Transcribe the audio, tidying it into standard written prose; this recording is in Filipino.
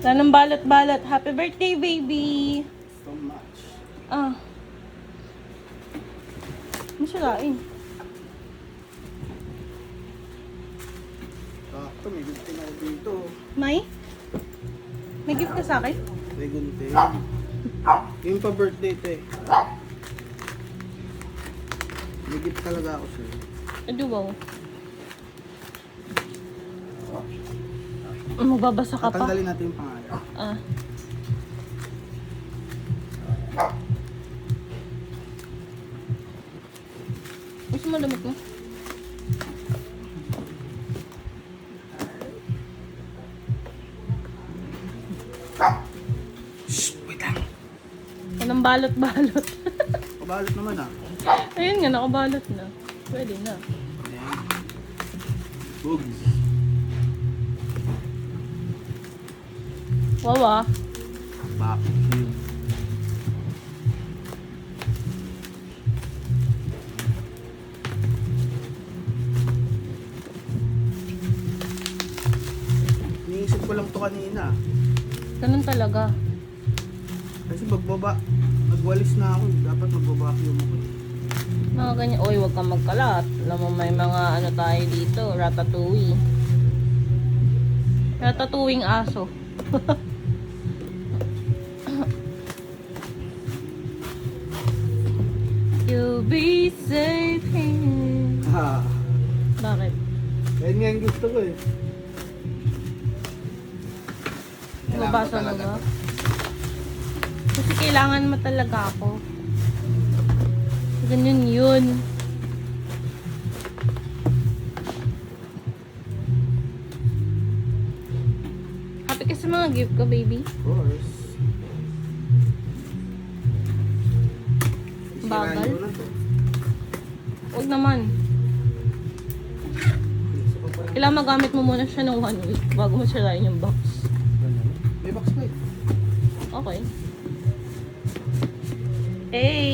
Wala nang balot-balot. Happy birthday, baby! So much. Ah. Ano siya laing? Sakto, may gunting ako dito. May? May gift ka sa akin? May gunting. Yung pa birthday te. May gift talaga ako sa'yo. Ado ba? Magbabasa ka pa? Tatanggalin natin yung pangalan. Ah. Gusto mo damit mo? Shh! Wait lang. Anong balot-balot? Pabalot naman ah. Ayun nga, nakabalot na. Pwede na. Ayan. Bugs. Wow ah. Bakit yun? Iniisip ko lang to kanina. Ganun talaga. Kasi magwalis na ako. Dapat mag-vacuum ako. Mga ganyan. Oy, huwag kang magkalat. Alam mo, may mga ano tayo dito. Ratatouille. Ratatouille aso. You'll be safe here. Ha! Bakit? Yan nga yung gusto ko eh. Mabasa mo ba? Kasi kailangan mo talaga ako. Ganyan yun. Happy ka sa mga gift ko, baby. Of course. Bagal. Sisirain ko na to. Huwag naman. Kailangan magamit mo muna siya ng 1 week bago mo sirain yung box. May box pa eh. Okay. Hey!